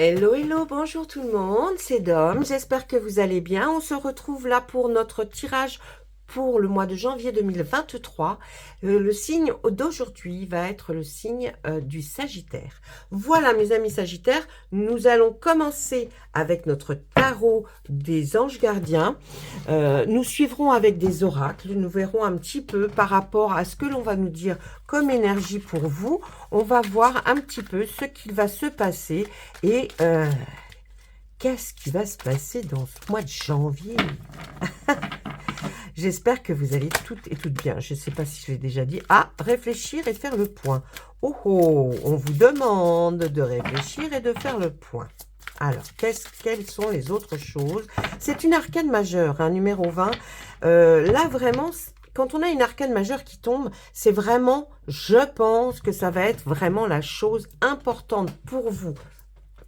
Hello, hello, bonjour tout le monde, c'est Dom, j'espère que vous allez bien. On se retrouve là pour notre tirage pour le mois de janvier 2023. Le signe d'aujourd'hui va être le signe du Sagittaire. Voilà mes amis Sagittaires, nous allons commencer avec notre tarot des anges gardiens. Nous suivrons avec des oracles, nous verrons un petit peu par rapport à ce que l'on va nous dire comme énergie pour vous. On va voir un petit peu ce qu'il va se passer et qu'est-ce qui va se passer dans ce mois de janvier. J'espère que vous allez toutes et toutes bien. Je ne sais pas si je l'ai déjà dit. Ah, réfléchir et faire le point. Oh oh, on vous demande de réfléchir et de faire le point. Alors, quelles sont les autres choses? C'est une arcane majeure, hein, numéro 20. Là, vraiment, quand on a une arcane majeure qui tombe, c'est vraiment, je pense que ça va être vraiment la chose importante pour vous,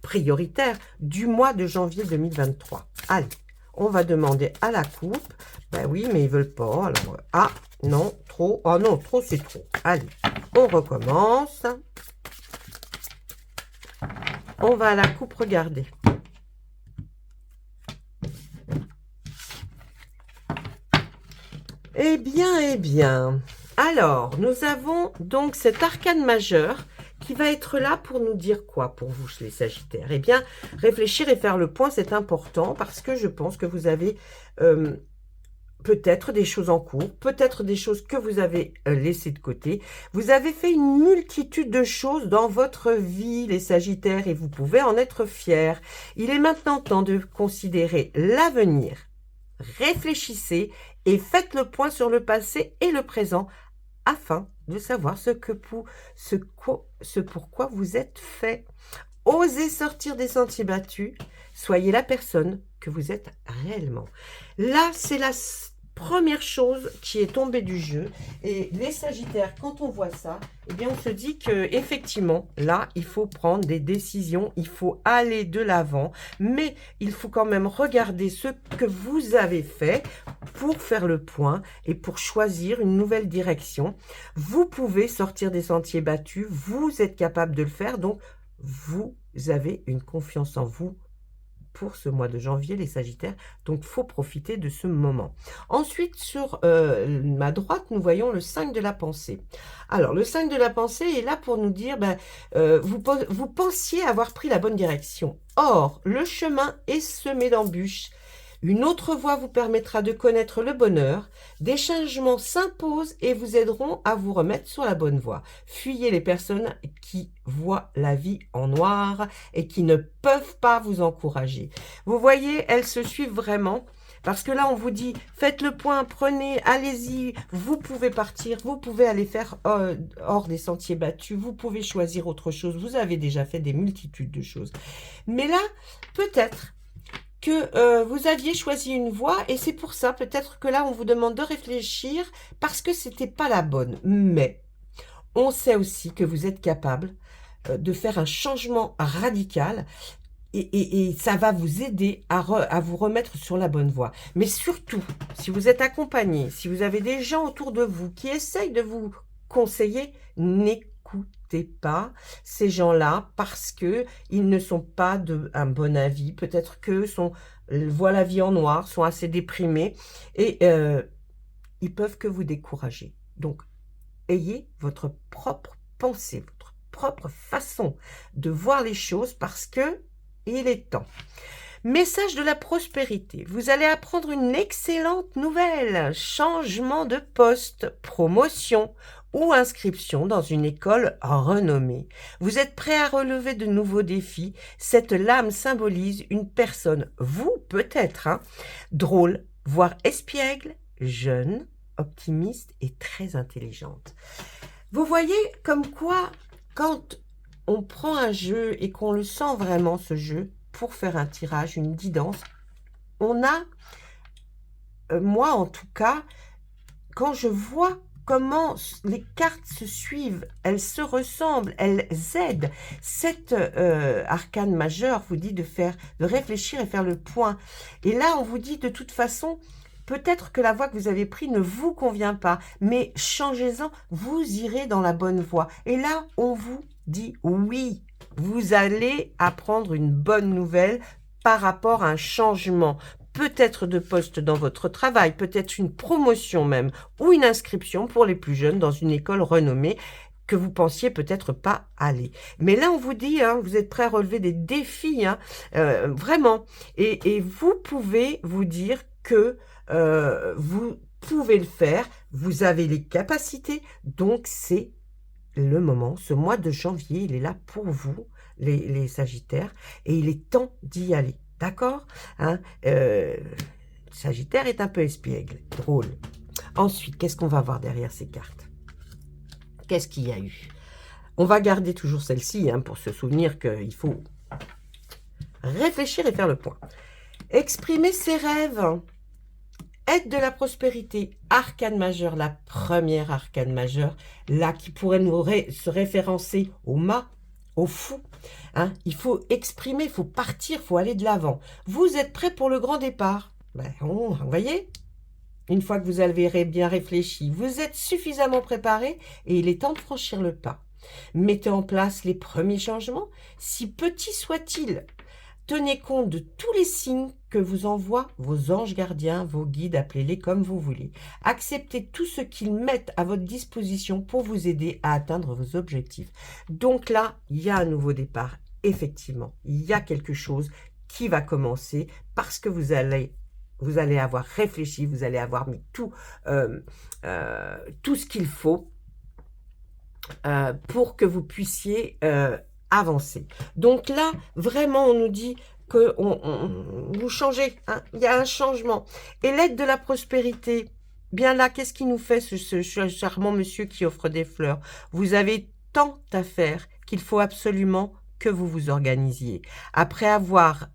prioritaire, du mois de janvier 2023. Allez, on va demander à la coupe. Ben oui, mais ils veulent pas. Alors, ah, non, trop. Oh non, trop, c'est trop. Allez, on recommence. On va à la coupe regarder. Eh bien, eh bien. Alors, nous avons donc cet arcane majeur qui va être là pour nous dire quoi pour vous, les Sagittaires? Eh bien, réfléchir et faire le point, c'est important parce que je pense que vous avez peut-être des choses en cours, peut-être des choses que vous avez laissées de côté. Vous avez fait une multitude de choses dans votre vie, les Sagittaires, et vous pouvez en être fiers. Il est maintenant temps de considérer l'avenir. Réfléchissez et faites le point sur le passé et le présent afin de savoir ce pourquoi vous êtes fait. Osez sortir des sentiers battus. Soyez la personne que vous êtes réellement. Là, c'est la première chose qui est tombée du jeu. Et les Sagittaires, quand on voit ça, eh bien, on se dit que effectivement, là, il faut prendre des décisions, il faut aller de l'avant, mais il faut quand même regarder ce que vous avez fait pour faire le point et pour choisir une nouvelle direction. Vous pouvez sortir des sentiers battus, vous êtes capable de le faire, donc vous avez une confiance en vous pour ce mois de janvier, les Sagittaires. Donc, faut profiter de ce moment. Ensuite, sur ma droite, nous voyons le 5 de la pensée. Alors, le 5 de la pensée est là pour nous dire, vous pensiez avoir pris la bonne direction. Or, le chemin est semé d'embûches. Une autre voie vous permettra de connaître le bonheur. Des changements s'imposent et vous aideront à vous remettre sur la bonne voie. Fuyez les personnes qui voient la vie en noir et qui ne peuvent pas vous encourager. Vous voyez, elles se suivent vraiment. Parce que là, on vous dit, faites le point, prenez, allez-y, vous pouvez partir, vous pouvez aller faire hors des sentiers battus, vous pouvez choisir autre chose, vous avez déjà fait des multitudes de choses. Mais là, peut-être que vous aviez choisi une voie et c'est pour ça peut-être que là on vous demande de réfléchir parce que c'était pas la bonne. Mais on sait aussi que vous êtes capable de faire un changement radical et ça va vous aider à vous remettre sur la bonne voie. Mais surtout, si vous êtes accompagné, si vous avez des gens autour de vous qui essayent de vous conseiller, n'écoutez pas ces gens-là parce que ils ne sont pas d'un bon avis. Peut-être que voient la vie en noir, sont assez déprimés et ils peuvent que vous décourager. Donc, ayez votre propre pensée, votre propre façon de voir les choses parce que il est temps. Message de la prospérité. Vous allez apprendre une excellente nouvelle. Changement de poste, promotion ou inscription dans une école renommée. Vous êtes prêt à relever de nouveaux défis. Cette lame symbolise une personne, vous peut-être, drôle, voire espiègle, jeune, optimiste et très intelligente. Vous voyez comme quoi, quand on prend un jeu et qu'on le sent vraiment, ce jeu, pour faire un tirage, une guidance, on a, moi en tout cas, quand je vois comment les cartes se suivent, elles se ressemblent, elles aident. Cette arcane majeure vous dit de réfléchir et faire le point. Et là, on vous dit de toute façon, peut-être que la voie que vous avez prise ne vous convient pas, mais changez-en, vous irez dans la bonne voie. Et là, on vous dit oui. Vous allez apprendre une bonne nouvelle par rapport à un changement, peut-être de poste dans votre travail, peut-être une promotion même, ou une inscription pour les plus jeunes dans une école renommée que vous pensiez peut-être pas aller. Mais là, on vous dit, hein, vous êtes prêt à relever des défis, hein, vraiment. Et vous pouvez vous dire que vous pouvez le faire, vous avez les capacités, donc c'est le moment. Ce mois de janvier, il est là pour vous, les Sagittaires, et il est temps d'y aller. D'accord, hein, Sagittaire est un peu espiègle, drôle. Ensuite, qu'est-ce qu'on va voir derrière ces cartes? Qu'est-ce qu'il y a eu? On va garder toujours celle-ci, hein, pour se souvenir qu'il faut réfléchir et faire le point. Exprimer ses rêves. Aide de la prospérité. Arcane majeur, la première arcane majeure, là qui pourrait se référencer au mât, au fou. Hein, il faut exprimer, il faut partir, il faut aller de l'avant. Vous êtes prêt pour le grand départ. Ben, vous voyez, une fois que vous avez bien réfléchi, vous êtes suffisamment préparé et il est temps de franchir le pas. Mettez en place les premiers changements, si petits soient-ils. Tenez compte de tous les signes que vous envoient vos anges gardiens, vos guides, appelez-les comme vous voulez. Acceptez tout ce qu'ils mettent à votre disposition pour vous aider à atteindre vos objectifs. Donc là, il y a un nouveau départ. Effectivement, il y a quelque chose qui va commencer parce que vous allez avoir réfléchi, vous allez avoir mis tout ce qu'il faut pour que vous puissiez avancer. Donc là, vraiment, on nous dit que vous changez, hein, il y a un changement. Et l'aide de la prospérité, bien là, qu'est-ce qui nous fait ce charmant monsieur qui offre des fleurs? Vous avez tant à faire qu'il faut absolument que vous vous organisiez. Après avoir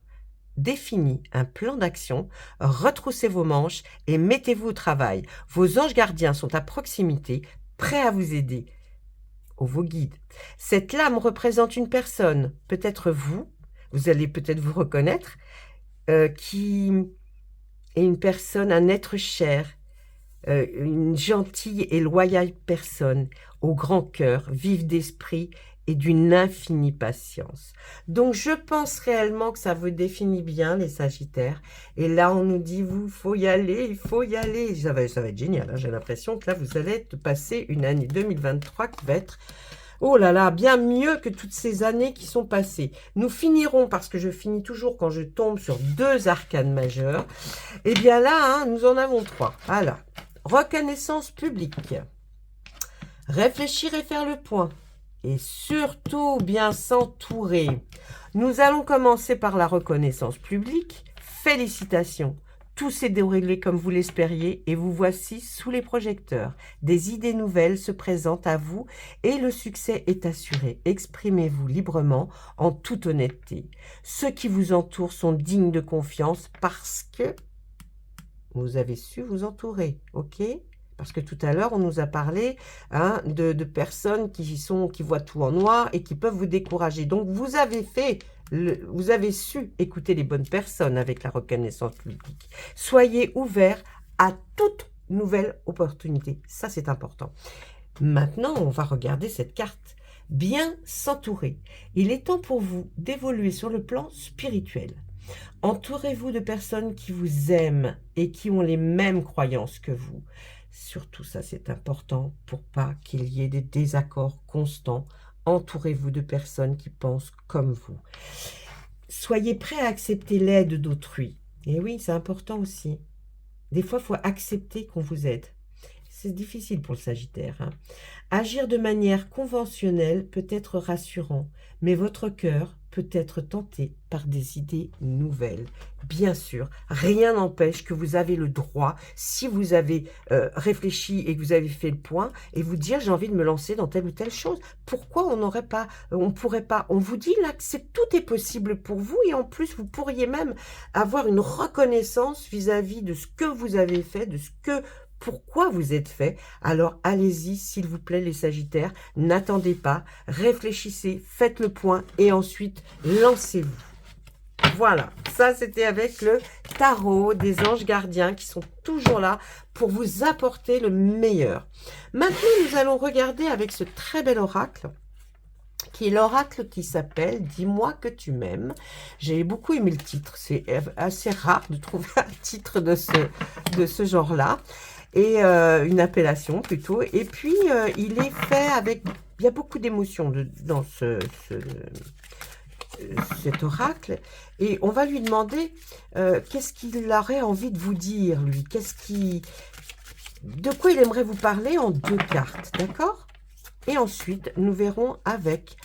défini un plan d'action, retroussez vos manches et mettez-vous au travail. Vos anges gardiens sont à proximité, prêts à vous aider. Vos guides. Cette lame représente une personne, peut-être vous allez peut-être vous reconnaître, qui est une personne, un être cher, une gentille et loyale personne, au grand cœur, vive d'esprit et d'une infinie patience. Donc, je pense réellement que ça vous définit bien, les Sagittaires. Et là, on nous dit, il faut y aller, il faut y aller. Ça va être génial, hein. J'ai l'impression que là, vous allez passer une année 2023 qui va être, oh là là, bien mieux que toutes ces années qui sont passées. Nous finirons, parce que je finis toujours quand je tombe sur 2 arcanes majeures. Et bien là, hein, nous en avons 3. Alors, reconnaissance publique. Réfléchir et faire le point. Et surtout, bien s'entourer. Nous allons commencer par la reconnaissance publique. Félicitations. Tout s'est déroulé comme vous l'espériez et vous voici sous les projecteurs. Des idées nouvelles se présentent à vous et le succès est assuré. Exprimez-vous librement en toute honnêteté. Ceux qui vous entourent sont dignes de confiance parce que vous avez su vous entourer, ok ? Parce que tout à l'heure, on nous a parlé, hein, de personnes qui voient tout en noir et qui peuvent vous décourager. Donc, vous avez su écouter les bonnes personnes avec la reconnaissance publique. Soyez ouverts à toute nouvelle opportunité. Ça, c'est important. Maintenant, on va regarder cette carte. Bien s'entourer. Il est temps pour vous d'évoluer sur le plan spirituel. Entourez-vous de personnes qui vous aiment et qui ont les mêmes croyances que vous. Surtout ça, c'est important pour pas qu'il y ait des désaccords constants. Entourez-vous de personnes qui pensent comme vous. Soyez prêts à accepter l'aide d'autrui. Et oui, c'est important aussi. Des fois, il faut accepter qu'on vous aide. C'est difficile pour le Sagittaire, hein. Agir de manière conventionnelle peut être rassurant, mais votre cœur peut être tenté par des idées nouvelles. Bien sûr, rien n'empêche que vous avez le droit, si vous avez réfléchi et que vous avez fait le point, et vous dire j'ai envie de me lancer dans telle ou telle chose. Pourquoi on n'aurait pas, on pourrait pas? On vous dit là que tout est possible pour vous et en plus vous pourriez même avoir une reconnaissance vis-à-vis de ce que vous avez fait, de ce que pourquoi vous êtes fait. Alors allez-y s'il vous plaît les Sagittaires, n'attendez pas, réfléchissez, faites le point et ensuite lancez-vous. Voilà, ça c'était avec le tarot des anges gardiens qui sont toujours là pour vous apporter le meilleur. Maintenant nous allons regarder avec ce très bel oracle qui est l'oracle qui s'appelle « Dis-moi que tu m'aimes ». J'ai beaucoup aimé le titre, c'est assez rare de trouver un titre de ce genre-là, et une appellation plutôt. Et puis, il est fait avec... Il y a beaucoup d'émotions dans cet oracle, et on va lui demander qu'est-ce qu'il aurait envie de vous dire, lui, de quoi il aimerait vous parler en 2 cartes, d'accord? Et ensuite, nous verrons avec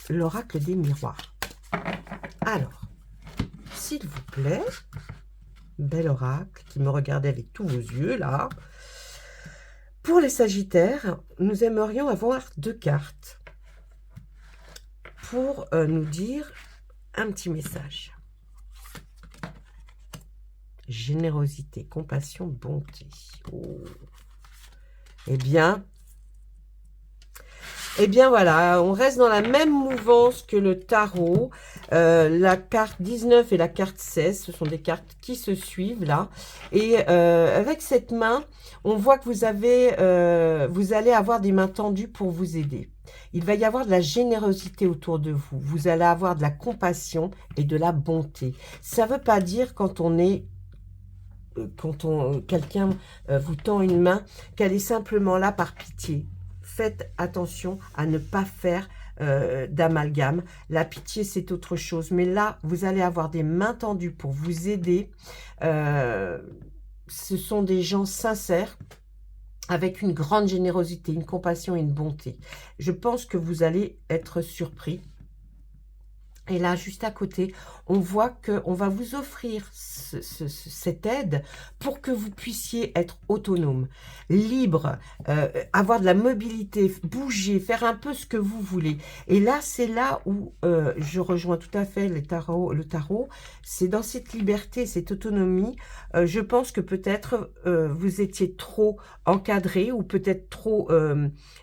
l'oracle des miroirs. Alors, s'il vous plaît, bel oracle qui me regardait avec tous vos yeux, là. Pour les Sagittaires, nous aimerions avoir 2 cartes pour nous dire un petit message. Générosité, compassion, bonté. Oh. Eh bien voilà, on reste dans la même mouvance que le tarot. La carte 19 et la carte 16, ce sont des cartes qui se suivent là. Et avec cette main, on voit que vous allez avoir des mains tendues pour vous aider. Il va y avoir de la générosité autour de vous. Vous allez avoir de la compassion et de la bonté. Ça ne veut pas dire quand quelqu'un vous tend une main, qu'elle est simplement là par pitié. Faites attention à ne pas faire d'amalgame. La pitié, c'est autre chose. Mais là, vous allez avoir des mains tendues pour vous aider. Ce sont des gens sincères, avec une grande générosité, une compassion et une bonté. Je pense que vous allez être surpris. Et là, juste à côté, on voit qu'on va vous offrir cette aide pour que vous puissiez être autonome, libre, avoir de la mobilité, bouger, faire un peu ce que vous voulez. Et là, c'est là où je rejoins tout à fait le tarot. C'est dans cette liberté, cette autonomie. Je pense que peut-être vous étiez trop encadré ou peut-être trop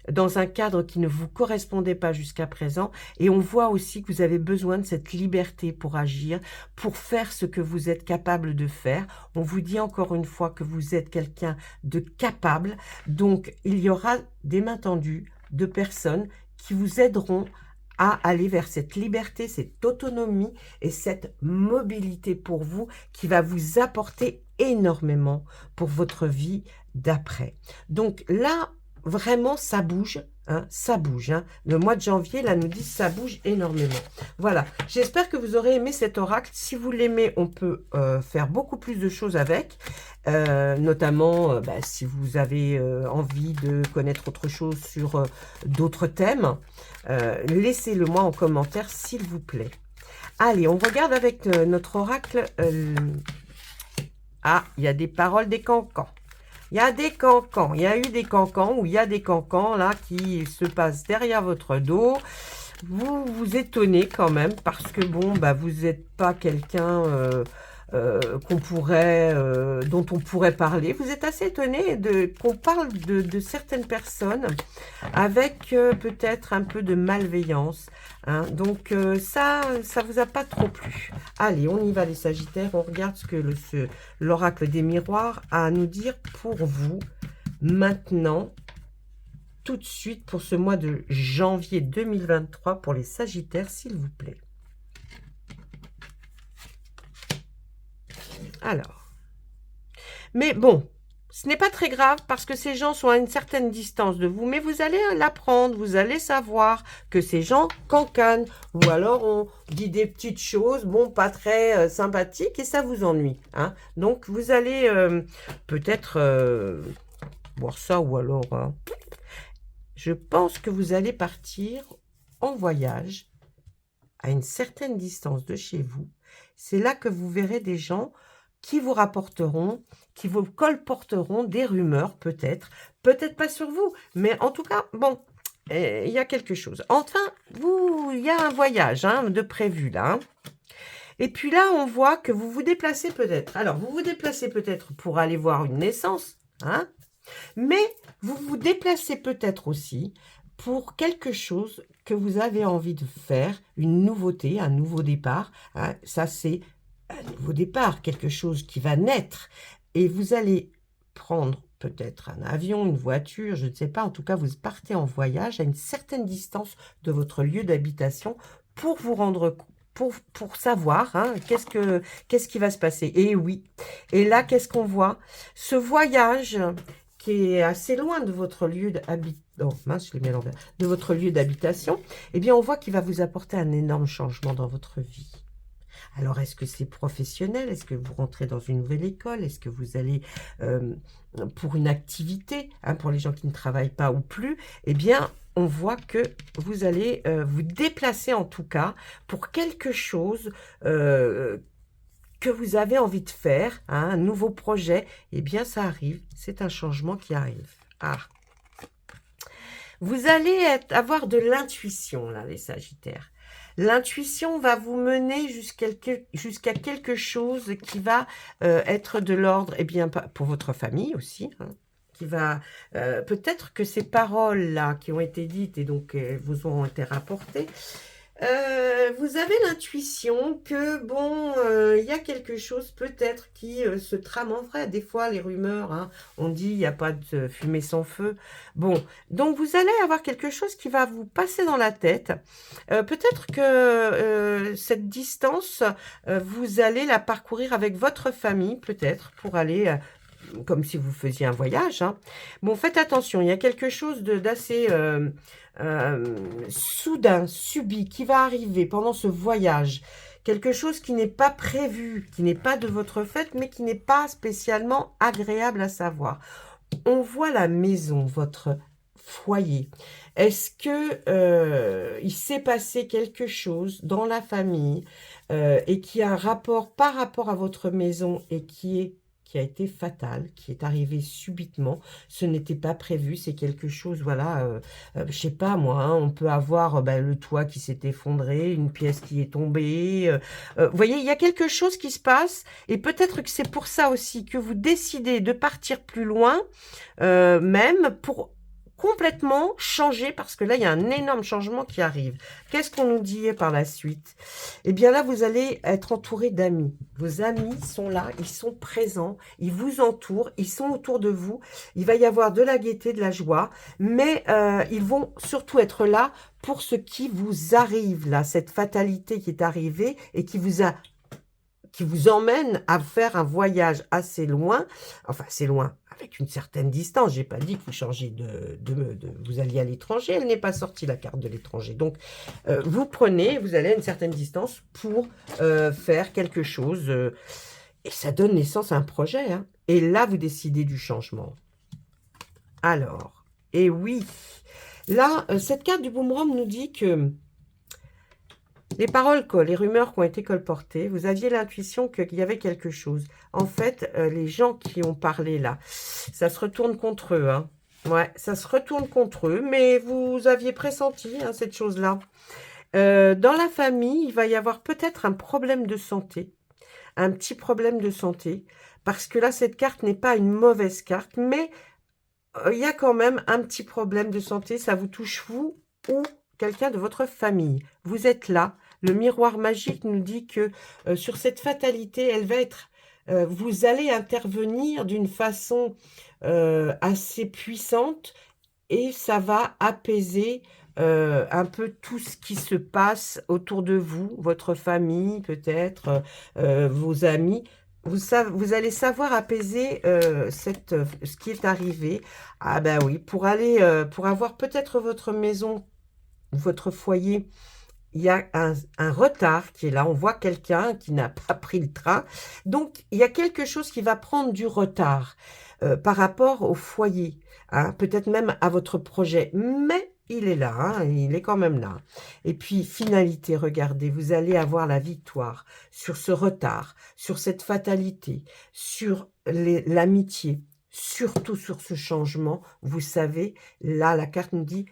dans un cadre qui ne vous correspondait pas jusqu'à présent. Et on voit aussi que vous avez besoin de cette liberté pour agir, pour faire ce que vous êtes capable de faire. On vous dit encore une fois que vous êtes quelqu'un de capable. Donc, il y aura des mains tendues de personnes qui vous aideront à aller vers cette liberté, cette autonomie et cette mobilité pour vous qui va vous apporter énormément pour votre vie d'après. Donc là, vraiment, ça bouge. Hein, ça bouge. Hein. Le mois de janvier, là, nous dit ça bouge énormément. Voilà. J'espère que vous aurez aimé cet oracle. Si vous l'aimez, on peut faire beaucoup plus de choses avec. Notamment, si vous avez envie de connaître autre chose sur d'autres thèmes, laissez-le moi en commentaire, s'il vous plaît. Allez, on regarde avec notre oracle. Ah, il y a des paroles des cancans. Il y a des cancans, il y a eu des cancans, ou il y a des cancans là qui se passent derrière votre dos. Vous vous étonnez quand même parce que bon, vous n'êtes pas quelqu'un dont on pourrait parler. Vous êtes assez étonné qu'on parle de certaines personnes avec peut-être un peu de malveillance. Hein. Donc ça vous a pas trop plu. Allez, on y va les Sagittaires. On regarde ce que l'oracle des miroirs a à nous dire pour vous maintenant, tout de suite pour ce mois de janvier 2023 pour les Sagittaires, s'il vous plaît. Alors, mais bon, ce n'est pas très grave parce que ces gens sont à une certaine distance de vous, mais vous allez l'apprendre, vous allez savoir que ces gens cancanent, ou alors on dit des petites choses, bon, pas très sympathiques, et ça vous ennuie. Hein. Donc, vous allez peut-être voir ça, ou alors, je pense que vous allez partir en voyage à une certaine distance de chez vous. C'est là que vous verrez des gens qui vous rapporteront, qui vous colporteront des rumeurs peut-être pas sur vous, mais en tout cas, bon, il y a quelque chose. Enfin, il y a un voyage de prévu là. Hein. Et puis là, on voit que vous vous déplacez peut-être. Alors, vous vous déplacez peut-être pour aller voir une naissance, hein, mais vous vous déplacez peut-être aussi pour quelque chose que vous avez envie de faire, une nouveauté, un nouveau départ. Hein, ça, c'est un nouveau départ, quelque chose qui va naître. Et vous allez prendre peut-être un avion, une voiture, je ne sais pas. En tout cas, vous partez en voyage à une certaine distance de votre lieu d'habitation pour vous rendre compte. Pour savoir hein, qu'est-ce qui va se passer. Et oui, et là, qu'est-ce qu'on voit? Ce voyage qui est assez loin de votre lieu d'habitation, oh mince, je l'ai mis à l'envers, de votre lieu d'habitation, eh bien, on voit qu'il va vous apporter un énorme changement dans votre vie. Alors, est-ce que c'est professionnel? Est-ce que vous rentrez dans une nouvelle école? Est-ce que vous allez pour une activité, hein, pour les gens qui ne travaillent pas ou plus? Eh bien, on voit que vous allez vous déplacer en tout cas pour quelque chose que vous avez envie de faire, hein, un nouveau projet. Eh bien, ça arrive. C'est un changement qui arrive. Ah. Vous allez avoir de l'intuition, là, les Sagittaires. L'intuition va vous mener jusqu'à quelque chose qui va être de l'ordre, eh bien, pour votre famille aussi, hein, qui va, peut-être que ces paroles-là qui ont été dites et donc vous ont été rapportées, vous avez l'intuition que, bon, il y a quelque chose peut-être qui se trame en vrai. Des fois, les rumeurs, hein, on dit il n'y a pas de fumée sans feu. Bon, donc vous allez avoir quelque chose qui va vous passer dans la tête. Peut-être que cette distance, vous allez la parcourir avec votre famille, peut-être, pour aller... comme si vous faisiez un voyage. Hein. Bon, faites attention, il y a quelque chose d'assez soudain, subit, qui va arriver pendant ce voyage. Quelque chose qui n'est pas prévu, qui n'est pas de votre fait, mais qui n'est pas spécialement agréable à savoir. On voit la maison, votre foyer. Est-ce que il s'est passé quelque chose dans la famille et qui a un rapport par rapport à votre maison et qui a été fatal, qui est arrivé subitement, ce n'était pas prévu, c'est quelque chose, voilà, je sais pas moi, hein, on peut avoir le toit qui s'est effondré, une pièce qui est tombée, vous voyez, il y a quelque chose qui se passe, et peut-être que c'est pour ça aussi que vous décidez de partir plus loin, même pour complètement changer, parce que là, il y a un énorme changement qui arrive. Qu'est-ce qu'on nous dit par la suite? Eh bien là, vous allez être entouré d'amis. Vos amis sont là, ils sont présents, ils vous entourent, ils sont autour de vous. Il va y avoir de la gaieté, de la joie, mais ils vont surtout être là pour ce qui vous arrive, là, cette fatalité qui est arrivée et qui vous emmène à faire un voyage assez loin, enfin assez loin, avec une certaine distance. J'ai pas dit que vous changez vous alliez à l'étranger, elle n'est pas sortie la carte de l'étranger. Donc vous allez à une certaine distance pour faire quelque chose et ça donne naissance à un projet. Hein. Et là, vous décidez du changement. Alors, et oui, là, cette carte du boomerang nous dit que les paroles, les rumeurs qui ont été colportées, vous aviez l'intuition qu'il y avait quelque chose. En fait, les gens qui ont parlé là, ça se retourne contre eux. Hein. Ouais, ça se retourne contre eux, mais vous aviez pressenti hein, cette chose-là. Dans la famille, il va y avoir peut-être un problème de santé, un petit problème de santé, parce que là, cette carte n'est pas une mauvaise carte, mais il y a quand même un petit problème de santé, ça vous touche vous ou quelqu'un de votre famille. Vous êtes là. Le miroir magique nous dit que sur cette fatalité, elle va être... vous allez intervenir d'une façon assez puissante et ça va apaiser un peu tout ce qui se passe autour de vous, votre famille peut-être, vos amis. Vous allez savoir apaiser ce qui est arrivé. Ah ben oui, pour avoir peut-être votre maison, votre foyer, il y a un retard qui est là. On voit quelqu'un qui n'a pas pris le train. Donc, il y a quelque chose qui va prendre du retard par rapport au foyer, hein, peut-être même à votre projet. Mais il est là, hein, il est quand même là. Et puis, finalité, regardez, vous allez avoir la victoire sur ce retard, sur cette fatalité, sur l'amitié, surtout sur ce changement. Vous savez, là, la carte nous dit,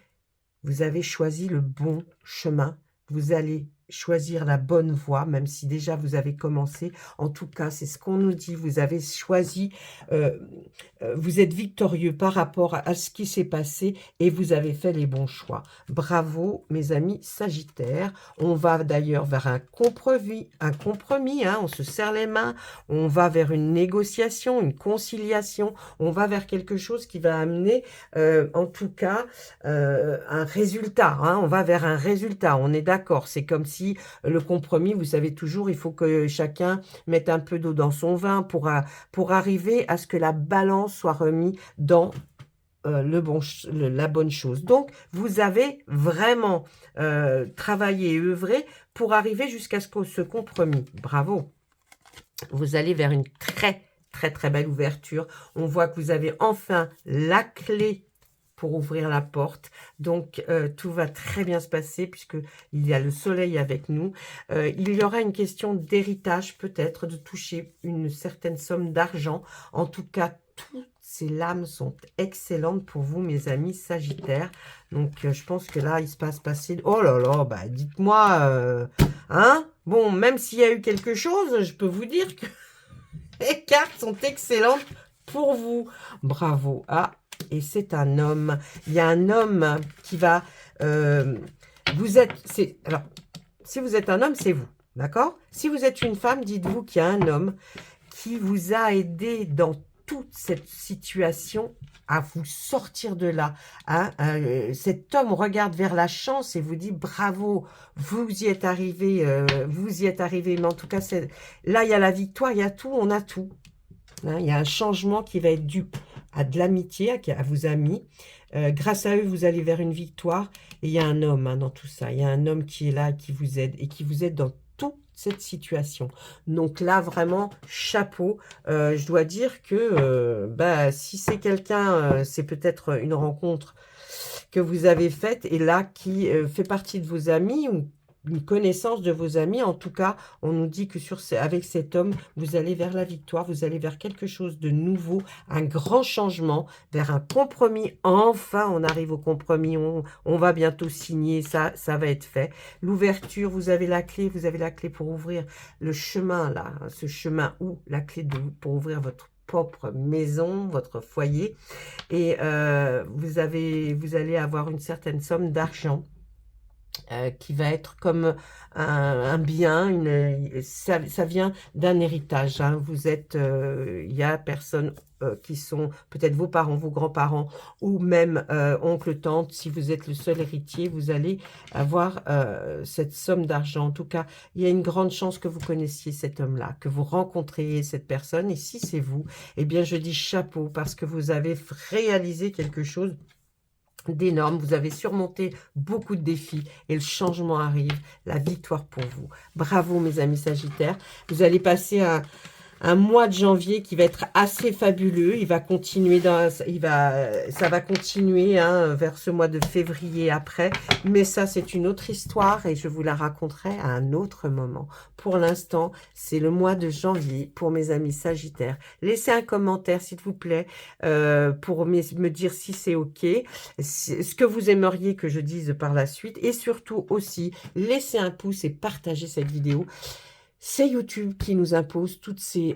vous avez choisi le bon chemin. Vous allez choisir la bonne voie, même si déjà vous avez commencé. En tout cas, c'est ce qu'on nous dit. Vous avez choisi, vous êtes victorieux par rapport à ce qui s'est passé et vous avez fait les bons choix. Bravo, mes amis Sagittaires. On va d'ailleurs vers un compromis, hein, on se serre les mains, on va vers une négociation, une conciliation, on va vers quelque chose qui va amener, en tout cas, un résultat. Hein, on va vers un résultat, on est d'accord. C'est comme si le compromis, vous savez toujours, il faut que chacun mette un peu d'eau dans son vin pour arriver à ce que la balance soit remise dans la bonne chose. Donc, vous avez vraiment travaillé et œuvré pour arriver jusqu'à ce compromis. Bravo. Vous allez vers une très, très, très belle ouverture. On voit que vous avez enfin la clé pour ouvrir la porte. Donc, tout va très bien se passer puisqu'il y a le soleil avec nous. Il y aura une question d'héritage peut-être, de toucher une certaine somme d'argent. En tout cas, toutes ces lames sont excellentes pour vous, mes amis Sagittaires. Donc, je pense que là, il se passe passer... Oh là là, bah dites-moi, hein? Bon, même s'il y a eu quelque chose, je peux vous dire que les cartes sont excellentes pour vous. Bravo. Ah, et c'est un homme. Il y a un homme qui va... alors, si vous êtes un homme, c'est vous. D'accord? Si vous êtes une femme, dites-vous qu'il y a un homme qui vous a aidé dans toute cette situation à vous sortir de là. Hein? Cet homme regarde vers la chance et vous dit bravo, vous y êtes arrivé, mais en tout cas, là, il y a la victoire, il y a tout, on a tout. Hein? Il y a un changement qui va être dû à de l'amitié, à vos amis. Grâce à eux, vous allez vers une victoire. Et il y a un homme hein, dans tout ça. Il y a un homme qui est là, qui vous aide et qui vous aide dans toute cette situation. Donc là, vraiment, chapeau. Je dois dire que si c'est quelqu'un, c'est peut-être une rencontre que vous avez faite et là, qui fait partie de vos amis ou une connaissance de vos amis. En tout cas, on nous dit que avec cet homme, vous allez vers la victoire, vous allez vers quelque chose de nouveau, un grand changement, vers un compromis. Enfin, on arrive au compromis, on va bientôt signer, ça va être fait. L'ouverture, vous avez la clé pour ouvrir le chemin, là, ce chemin ou la clé pour ouvrir votre propre maison, votre foyer. Et vous allez avoir une certaine somme d'argent. Qui va être comme un bien, ça vient d'un héritage. Hein. Vous êtes, il y a personnes qui sont peut-être vos parents, vos grands-parents, ou même oncle, tante. Si vous êtes le seul héritier, vous allez avoir cette somme d'argent. En tout cas, il y a une grande chance que vous connaissiez cet homme-là, que vous rencontriez cette personne. Et si c'est vous, eh bien, je dis chapeau parce que vous avez réalisé quelque chose d'énorme, vous avez surmonté beaucoup de défis et le changement arrive, la victoire pour vous. Bravo mes amis Sagittaires, vous allez passer un mois de janvier qui va être assez fabuleux. Il va continuer ça va continuer hein, vers ce mois de février après. Mais ça, c'est une autre histoire et je vous la raconterai à un autre moment. Pour l'instant, c'est le mois de janvier pour mes amis Sagittaires. Laissez un commentaire, s'il vous plaît, pour me dire si c'est OK, ce que vous aimeriez que je dise par la suite. Et surtout aussi, laissez un pouce et partagez cette vidéo. C'est YouTube qui nous impose toutes ces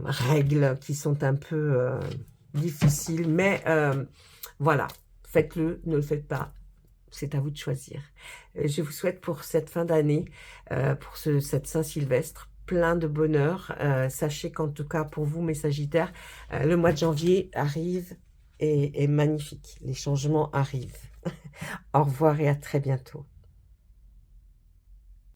règles qui sont un peu difficiles. Mais voilà, faites-le, ne le faites pas. C'est à vous de choisir. Je vous souhaite pour cette fin d'année, pour cette Saint-Sylvestre, plein de bonheur. Sachez qu'en tout cas, pour vous, mes Sagittaires, le mois de janvier arrive et est magnifique. Les changements arrivent. Au revoir et à très bientôt.